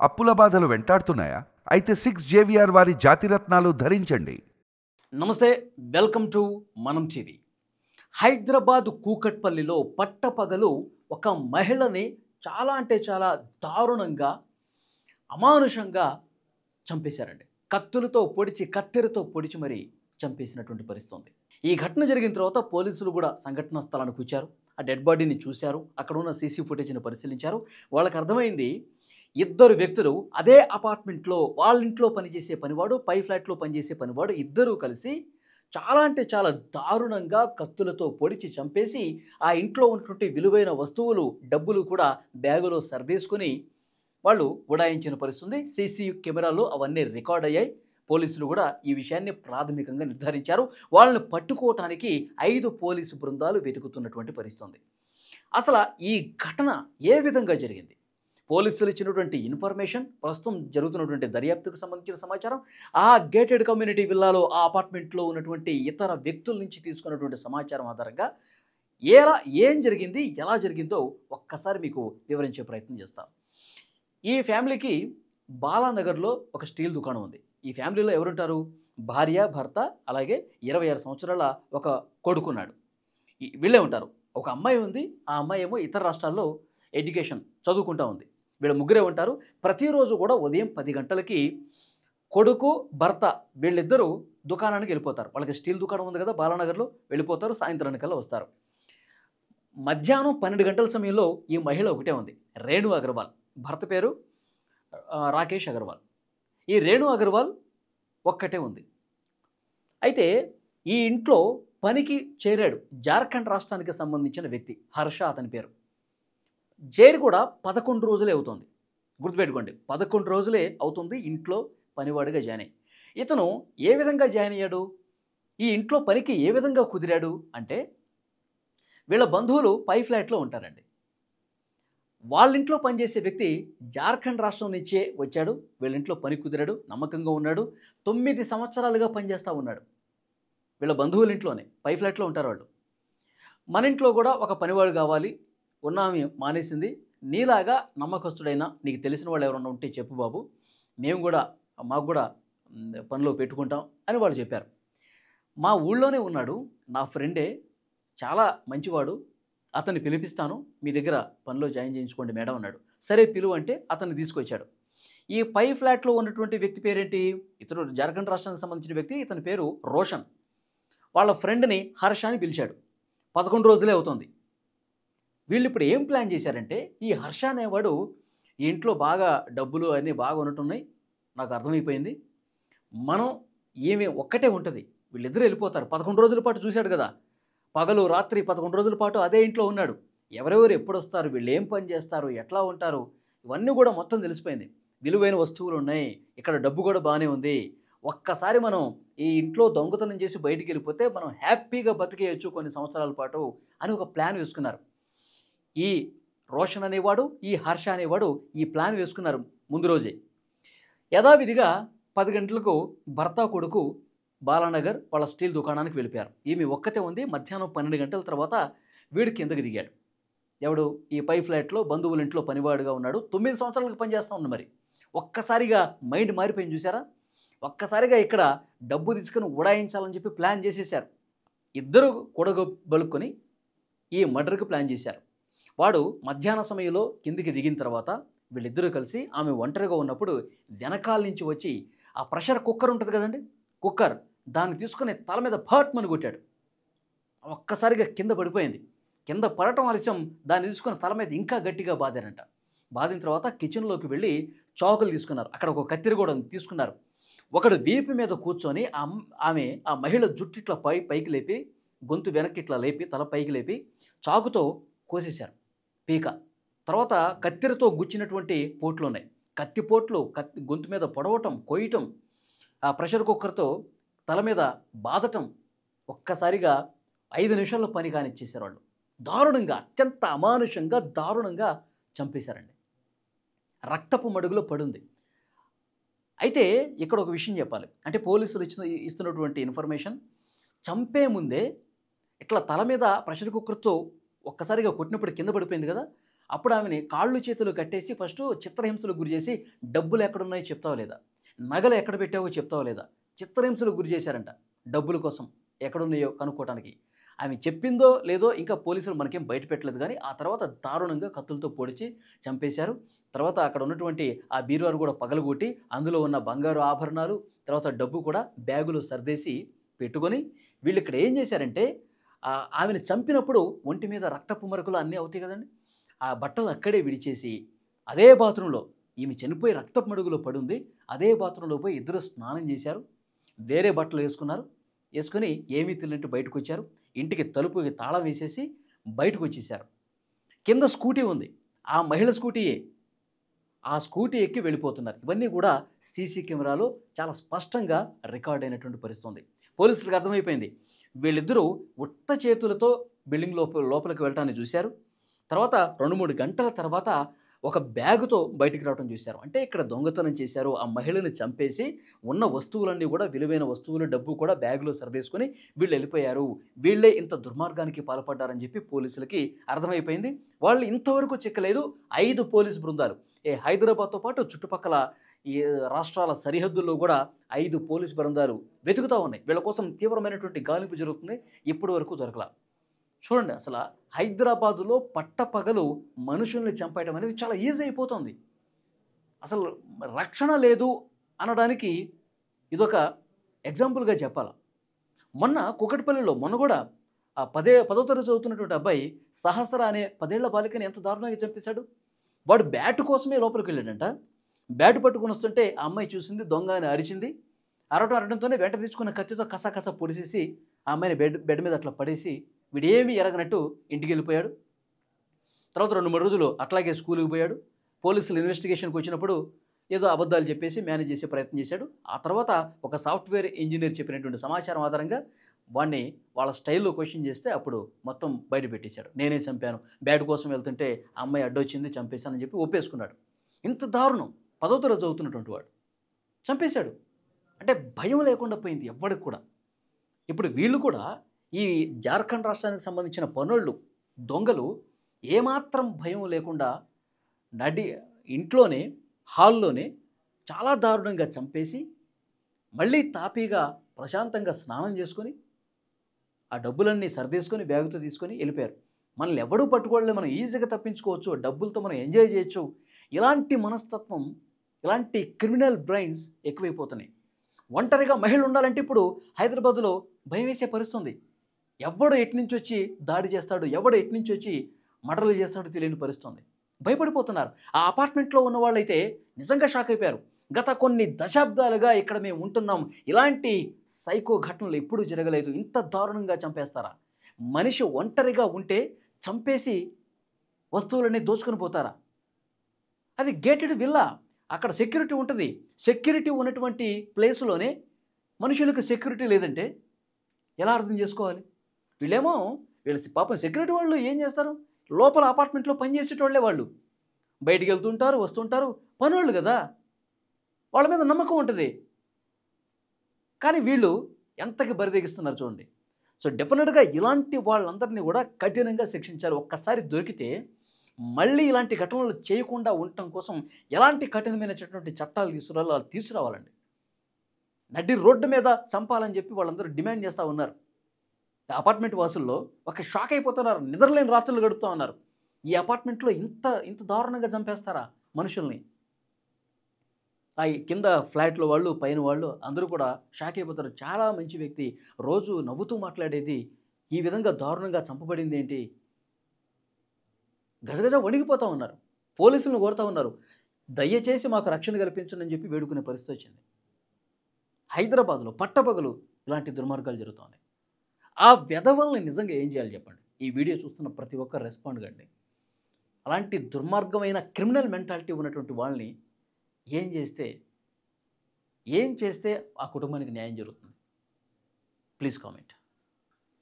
అప్పుల బాధలు వెంటాడుతున్నాయా? అయితే 6 JVR వారి జాతిరత్నాలు ధరించండి. నమస్తే, వెల్కమ్ టు మనం టీవీ. హైదరాబాద్ కూకట్పల్లిలో పట్టపగలు ఒక మహిళని చాలా అంటే చాలా దారుణంగా, అమానుషంగా చంపేశారండి. కత్తులతో పొడిచి, కత్తెరతో పొడిచి మరీ చంపేసినటువంటి పరిస్థితి ఉంది. ఈ ఘటన జరిగిన తర్వాత పోలీసులు కూడా సంఘటనా స్థలానికి వచ్చారు. ఆ డెడ్ బాడీని చూశారు. అక్కడ ఉన్న సీసీ ఫుటేజ్ని పరిశీలించారు. వాళ్ళకి అర్థమైంది, ఇద్దరు వ్యక్తులు అదే అపార్ట్మెంట్లో వాళ్ళ ఇంట్లో పనిచేసే పనివాడు, పై ఫ్లాట్లో పనిచేసే పనివాడు ఇద్దరూ కలిసి చాలా అంటే చాలా దారుణంగా కత్తులతో పొడిచి చంపేసి ఆ ఇంట్లో ఉన్నటువంటి విలువైన వస్తువులు, డబ్బులు కూడా బ్యాగులో సర్దేసుకుని వాళ్ళు ఉడాయించిన పరిస్థితుంది. సీసీ కెమెరాలో అవన్నీ రికార్డ్ అయ్యాయి. పోలీసులు కూడా ఈ విషయాన్ని ప్రాథమికంగా నిర్ధారించారు. వాళ్ళని పట్టుకోవటానికి 5 పోలీసు బృందాలు వెతుకుతున్నటువంటి పరిస్థితుంది. అసలు ఈ ఘటన ఏ విధంగా జరిగింది? పోలీసులు ఇచ్చినటువంటి ఇన్ఫర్మేషన్, ప్రస్తుతం జరుగుతున్నటువంటి దర్యాప్తుకు సంబంధించిన సమాచారం, ఆ గేటెడ్ కమ్యూనిటీ విల్లాలో ఆ అపార్ట్మెంట్లో ఉన్నటువంటి ఇతర వ్యక్తుల నుంచి తీసుకున్నటువంటి సమాచారం ఆధారంగా ఏం జరిగింది, ఎలా జరిగిందో ఒక్కసారి మీకు వివరించే ప్రయత్నం చేస్తాం. ఈ ఫ్యామిలీకి బాలానగర్లో ఒక స్టీల్ దుకాణం ఉంది. ఈ ఫ్యామిలీలో ఎవరుంటారు? భార్య, భర్త, అలాగే 26 సంవత్సరాల ఒక కొడుకున్నాడు. వీళ్ళే ఉంటారు. ఒక అమ్మాయి ఉంది. ఆ అమ్మాయి ఏమో ఇతర రాష్ట్రాల్లో ఎడ్యుకేషన్ చదువుకుంటా ఉంది. వీళ్ళ ముగ్గురే ఉంటారు. ప్రతిరోజు కూడా ఉదయం 10 గంటలకి కొడుకు, భర్త వీళ్ళిద్దరూ దుకాణానికి వెళ్ళిపోతారు. వాళ్ళకి స్టీల్ దుకాణం ఉంది కదా బాలానగర్లో, వెళ్ళిపోతారు. సాయంత్రానికల్లా వస్తారు. మధ్యాహ్నం 12 గంటల సమయంలో ఈ మహిళ ఒకటే ఉంది, రేణు అగర్వాల్. భర్త పేరు రాకేష్ అగర్వాల్. ఈ రేణు అగర్వాల్ ఒక్కటే ఉంది. అయితే ఈ ఇంట్లో పనికి చేరాడు జార్ఖండ్ రాష్ట్రానికి సంబంధించిన వ్యక్తి, హర్ష అతని పేరు. చేరి కూడా 11 రోజులే అవుతుంది. గుర్తుపెట్టుకోండి, 11 రోజులే అవుతుంది ఇంట్లో పనివాడిగా జాయిన్ అయ్యి. ఇతను ఏ విధంగా జాయిన్ అయ్యాడు, ఈ ఇంట్లో పనికి ఏ విధంగా కుదిరాడు అంటే, వీళ్ళ బంధువులు పై ఫ్లాట్లో ఉంటారండి. వాళ్ళ ఇంట్లో పనిచేసే వ్యక్తి జార్ఖండ్ రాష్ట్రం నుంచే వచ్చాడు. వీళ్ళ ఇంట్లో పని కుదిరాడు, నమ్మకంగా ఉన్నాడు. 9 సంవత్సరాలుగా పనిచేస్తూ ఉన్నాడు. వీళ్ళ బంధువుల ఇంట్లోనే, పై ఫ్లాట్లో ఉంటారు వాళ్ళు. మన ఇంట్లో కూడా ఒక పనివాడు కావాలి, ఉన్నామి మానేసింది, నీలాగా నమ్మకస్తుడైన నీకు తెలిసిన వాళ్ళు ఎవరన్నా ఉంటే చెప్పు బాబు, మేము కూడా మాకు కూడా పనిలో పెట్టుకుంటాం అని వాళ్ళు చెప్పారు. మా ఊళ్ళోనే ఉన్నాడు, నా ఫ్రెండే, చాలా మంచివాడు, అతన్ని పిలిపిస్తాను, మీ దగ్గర పనిలో జాయిన్ చేయించుకోండి మేడం అన్నాడు. సరే పిలువు అంటే అతన్ని తీసుకొచ్చాడు. ఈ పై ఫ్లాట్లో ఉన్నటువంటి వ్యక్తి పేరేంటి? ఇతను జార్ఖండ్ రాష్ట్రానికి సంబంధించిన వ్యక్తి, ఇతని పేరు రోషన్. వాళ్ళ ఫ్రెండ్ని హర్ష అని పిలిచాడు. 11 రోజులే అవుతుంది. వీళ్ళు ఇప్పుడు ఏం ప్లాన్ చేశారంటే, ఈ హర్ష అనేవాడు ఈ ఇంట్లో బాగా డబ్బులు అన్నీ బాగా ఉన్నట్టున్నాయి, నాకు అర్థమైపోయింది, మనం ఏమి ఒక్కటే ఉంటుంది, వీళ్ళిద్దరూ వెళ్ళిపోతారు. 11 రోజుల పాటు చూశాడు కదా, పగలు రాత్రి 11 రోజుల పాటు అదే ఇంట్లో ఉన్నాడు. ఎవరెవరు ఎప్పుడు వస్తారు, వీళ్ళు ఏం పని చేస్తారు, ఎట్లా ఉంటారు, ఇవన్నీ కూడా మొత్తం తెలిసిపోయింది. విలువైన వస్తువులు ఉన్నాయి, ఇక్కడ డబ్బు కూడా బాగానే ఉంది, ఒక్కసారి మనం ఈ ఇంట్లో దొంగతనం చేసి బయటికి వెళ్ళిపోతే మనం హ్యాపీగా బతికేయచ్చు కొన్ని సంవత్సరాల పాటు అని ఒక ప్లాన్ వేసుకున్నారు. ఈ రోషన్ అనేవాడు, ఈ హర్ష అనేవాడు ఈ ప్లాన్ వేసుకున్నారు ముందు రోజే. యథావిధిగా 10 గంటలకు భర్త, కొడుకు బాలానగర్ వాళ్ళ స్టీల్ దుకాణానికి వెళ్ళిపోయారు. ఈమె ఒక్కతే ఉంది. మధ్యాహ్నం 12 గంటల తర్వాత వీడు కిందకి దిగాడు. ఎవడు? ఈ పై ఫ్లాట్లో బంధువుల ఇంట్లో పనివాడుగా ఉన్నాడు. 9 సంవత్సరాలకు పనిచేస్తూ ఉంది. మరి ఒక్కసారిగా మైండ్ మారిపోయింది చూసారా? ఒక్కసారిగా ఇక్కడ డబ్బు తీసుకుని ఉడాయించాలని చెప్పి ప్లాన్ చేసేశారు. ఇద్దరు కూడబలుక్కొని ఈ మర్డర్కి ప్లాన్ చేశారు. వాడు మధ్యాహ్న సమయంలో కిందికి దిగిన తర్వాత వీళ్ళిద్దరూ కలిసి ఆమె ఒంటరిగా ఉన్నప్పుడు వెనకాల నుంచి వచ్చి ఆ ప్రెషర్ కుక్కర్ ఉంటుంది కదండి, కుక్కర్, దాన్ని తీసుకుని తల మీద ఫాట్మని కొట్టాడు. ఒక్కసారిగా కింద పడిపోయింది. కింద పడటం ఆలస్యం, దాన్ని తీసుకుని తల మీద ఇంకా గట్టిగా బాదారంట. బాదిన తర్వాత కిచెన్లోకి వెళ్ళి చాకులు తీసుకున్నారు. అక్కడ ఒక కత్తిరి కూడా తీసుకున్నారు. ఒకడు వీపు మీద కూర్చొని ఆ మహిళ జుట్టు ఇట్లా పైకి లేపి, గొంతు వెనక్కి ఇట్లా లేపి, తల పైకి లేపి చాకుతో కోసేశారు పీక. తర్వాత కత్తిరితో గుచ్చినటువంటి పోట్లు ఉన్నాయి. కత్తి పోట్లు గొంతు మీద పొడవటం, కొయ్యటం, ఆ ప్రెషర్ కుక్కర్తో తల మీద బాదటం, ఒక్కసారిగా 5 నిమిషాల్లో పని కానిచ్చేశారు వాళ్ళు. దారుణంగా, అత్యంత అమానుషంగా దారుణంగా చంపేశారండి. రక్తపు మడుగులో పడుంది. అయితే ఇక్కడ ఒక విషయం చెప్పాలి. అంటే పోలీసులు ఇస్తున్నటువంటి ఇన్ఫర్మేషన్, చంపే ముందే ఇట్లా తల మీద ప్రెషర్ కుక్కర్తో ఒక్కసారిగా కొట్టినప్పుడు కింద పడిపోయింది కదా, అప్పుడు ఆమెని కాళ్ళు చేతులు కట్టేసి ఫస్ట్ చిత్రహింసలకు గురి చేసి డబ్బులు ఎక్కడున్నాయో చెప్తావా లేదా, నగలు ఎక్కడ పెట్టావో చెప్తావా లేదా, చిత్రహింసలకు గురి చేశారంట డబ్బుల కోసం ఎక్కడున్నాయో కనుక్కోవడానికి. ఆమె చెప్పిందో లేదో ఇంకా పోలీసులు మనకేం బయట పెట్టలేదు, కానీ ఆ తర్వాత దారుణంగా కత్తులతో పొడిచి చంపేశారు. తర్వాత అక్కడ ఉన్నటువంటి ఆ బీరువాను కూడా పగలగొట్టి అందులో ఉన్న బంగారు ఆభరణాలు తర్వాత డబ్బు కూడా బ్యాగులో సర్దేసి పెట్టుకొని వీళ్ళు ఇక్కడ ఏం చేశారంటే ఆమెను చంపినప్పుడు ఒంటి మీద రక్తపు మరకలు అన్నీ అవుతాయి కదండి, ఆ బట్టలు అక్కడే విడిచేసి అదే బాత్రూంలో ఈమె చనిపోయి రక్తపు మడుగులో పడుంది, అదే బాత్రూంలో పోయి ఇద్దరు స్నానం చేశారు, వేరే బట్టలు వేసుకున్నారు, వేసుకొని ఏమీ తెలియనట్టు బయటకు వచ్చారు. ఇంటికి తలుపుకి తాళం వేసేసి బయటకు వచ్చేసారు. కింద స్కూటీ ఉంది, ఆ మహిళ స్కూటీయే, ఆ స్కూటీ ఎక్కి వెళ్ళిపోతున్నారు. ఇవన్నీ కూడా సీసీ కెమెరాలో చాలా స్పష్టంగా రికార్డ్ అయినటువంటి పరిస్థితి ఉంది. పోలీసులకు అర్థమైపోయింది వీళ్ళిద్దరూ ఉత్త చేతులతో బిల్డింగ్ లోపలికి వెళ్ళటాన్ని చూశారు. తర్వాత 2-3 గంటల తర్వాత ఒక బ్యాగుతో బయటికి రావడం చూశారు. అంటే ఇక్కడ దొంగతనం చేశారు, ఆ మహిళని చంపేసి ఉన్న వస్తువులన్నీ కూడా విలువైన వస్తువులు డబ్బు కూడా బ్యాగులో సర్దేసుకొని వీళ్ళు వెళ్ళిపోయారు, వీళ్ళే ఇంత దుర్మార్గానికి పాల్పడ్డారని చెప్పి పోలీసులకి అర్థమైపోయింది. వాళ్ళు ఇంతవరకు చిక్కలేదు. 5 పోలీసు బృందాలు హైదరాబాద్తో పాటు చుట్టుపక్కల ఈ రాష్ట్రాల సరిహద్దుల్లో కూడా 5 పోలీసు బృందాలు వెతుకుతూ ఉన్నాయి. వీళ్ళ కోసం తీవ్రమైనటువంటి గాలింపు జరుగుతుంది, ఇప్పటి వరకు దొరకలా. చూడండి, అసలు హైదరాబాదులో పట్టపగలు మనుషుల్ని చంపేయడం అనేది చాలా ఈజీ అయిపోతుంది. అసలు రక్షణ లేదు అనడానికి ఇదొక ఎగ్జాంపుల్గా చెప్పాలి. మొన్న కుకట్పల్లిలో మొన్న కూడా ఆ 10వ తరగతి చదువుతున్నటువంటి అబ్బాయి సహస్ర అనే 10 ఏళ్ల బాలికని ఎంత దారుణంగా చంపేశాడు. వాడు బ్యాట్ కోసమే లోపలికి వెళ్ళాడంట. బ్యాట్ పట్టుకుని వస్తుంటే ఆ అమ్మాయి చూసింది, దొంగ అని అరిచింది. అరవడంతోనే వెంట తెచ్చుకున్న కత్తితో కసా పొడిసేసి ఆ అమ్మాయిని బెడ్ మీద అట్లా పడేసి వీడేమీ ఎరగనట్టు ఇంటికి వెళ్ళిపోయాడు. తర్వాత 2-3 రోజులు అట్లాగే స్కూల్కి పోయాడు. పోలీసులు ఇన్వెస్టిగేషన్కి వచ్చినప్పుడు ఏదో అబద్ధాలు చెప్పేసి మేనేజ్ చేసే ప్రయత్నం చేశాడు. ఆ తర్వాత ఒక సాఫ్ట్వేర్ ఇంజనీర్ చెప్పినటువంటి సమాచారం ఆధారంగా వాడిని వాళ్ళ స్టైల్లో క్వశ్చన్ చేస్తే అప్పుడు మొత్తం బయట పెట్టేశాడు. నేనే చంపాను, బ్యాట్ కోసం వెళ్తుంటే ఆ అమ్మాయి అడ్డొచ్చింది చంపేశానని చెప్పి ఒప్పేసుకున్నాడు. ఇంత దారుణం 10వ తరగతి చదువుతున్నటువంటి వాడు చంపేశాడు. అంటే భయం లేకుండా పోయింది ఎవ్వడికి కూడా. ఇప్పుడు వీళ్ళు కూడా ఈ జార్ఖండ్ రాష్ట్రానికి సంబంధించిన పనోళ్ళు దొంగలు ఏమాత్రం భయం లేకుండా ఇంట్లోనే హాల్లోనే చాలా దారుణంగా చంపేసి మళ్ళీ తాపీగా ప్రశాంతంగా స్నానం చేసుకొని ఆ డబ్బులన్నీ సర్దేసుకొని బ్యాగుతో తీసుకొని వెళ్ళిపోయారు. మనల్ని ఎవడూ పట్టుకోవట్లేదు, మనం ఈజీగా తప్పించుకోవచ్చు, డబ్బులతో మనం ఎంజాయ్ చేయొచ్చు. ఇలాంటి మనస్తత్వం, ఇలాంటి క్రిమినల్ బ్రెయిన్స్ ఎక్కువైపోతున్నాయి. ఒంటరిగా మహిళ ఉండాలంటే ఇప్పుడు హైదరాబాద్లో భయం వేసే పరిస్థితుంది. ఎవడు ఎట్నుంచి వచ్చి దాడి చేస్తాడు, ఎవడు ఎట్నుంచి వచ్చి మర్డర్లు చేస్తాడో తెలియని పరిస్థితుంది. భయపడిపోతున్నారు. ఆ అపార్ట్మెంట్లో ఉన్న వాళ్ళైతే నిజంగా షాక్ అయిపోయారు. గత కొన్ని దశాబ్దాలుగా ఇక్కడ మేము ఉంటున్నాం, ఇలాంటి సైకో ఘటనలు ఎప్పుడూ జరగలేదు, ఇంత దారుణంగా చంపేస్తారా? మనిషి ఒంటరిగా ఉంటే చంపేసి వస్తువులన్నీ దోచుకొని పోతారా? అది గేటెడ్ విల్లా, అక్కడ సెక్యూరిటీ ఉంటుంది. సెక్యూరిటీ ఉన్నటువంటి ప్లేస్లోనే మనుషులకు సెక్యూరిటీ లేదంటే ఎలా అర్థం చేసుకోవాలి? వీళ్ళ పాపం సెక్యూరిటీ వాళ్ళు ఏం చేస్తారు, లోపల అపార్ట్మెంట్లో పనిచేసేటోళ్లే వాళ్ళు. బయటికి వెళ్తుంటారు, వస్తుంటారు, పనోళ్ళు కదా, వాళ్ళ మీద నమ్మకం ఉంటుంది. కానీ వీళ్ళు ఎంతకి బరిదెగిస్తున్నారు చూడండి. సో డెఫినెట్గా ఇలాంటి వాళ్ళందరినీ కూడా కఠినంగా శిక్షించాలి. ఒక్కసారి దొరికితే మళ్ళీ ఇలాంటి ఘటనలు చేయకుండా ఉండటం కోసం ఎలాంటి కఠినమైనటువంటి చట్టాలు తీసుకురావాలండి. నడి రోడ్డు మీద చంపాలని చెప్పి వాళ్ళందరూ డిమాండ్ చేస్తూ ఉన్నారు. అపార్ట్మెంట్ వాసుల్లో ఒక షాక్ అయిపోతున్నారు, నిద్రలేని రాత్రులు గడుపుతూ ఉన్నారు. ఈ అపార్ట్మెంట్లో ఇంత దారుణంగా చంపేస్తారా మనుషుల్ని? ఆ కింద ఫ్లాట్లో వాళ్ళు, పైన వాళ్ళు అందరూ కూడా షాక్ అయిపోతారు. చాలా మంచి వ్యక్తి, రోజు నవ్వుతూ మాట్లాడేది, ఈ విధంగా దారుణంగా చంపబడింది ఏంటి? గజగజ వణిగిపోతూ ఉన్నారు. పోలీసులను కోరుతూ ఉన్నారు, దయచేసి మాకు రక్షణ కల్పించండి అని చెప్పి వేడుకునే పరిస్థితి వచ్చింది. హైదరాబాద్లో పట్టపగలు ఇలాంటి దుర్మార్గాలు జరుగుతున్నాయి. ఆ వెధవల్ని నిజంగా ఏం చేయాలి చెప్పండి? ఈ వీడియో చూస్తున్న ప్రతి ఒక్కరు రెస్పాండ్ కండి. అలాంటి దుర్మార్గమైన క్రిమినల్ మెంటాలిటీ ఉన్నటువంటి వాళ్ళని ఏం చేస్తే ఆ కుటుంబానికి న్యాయం జరుగుతుంది? Please comment.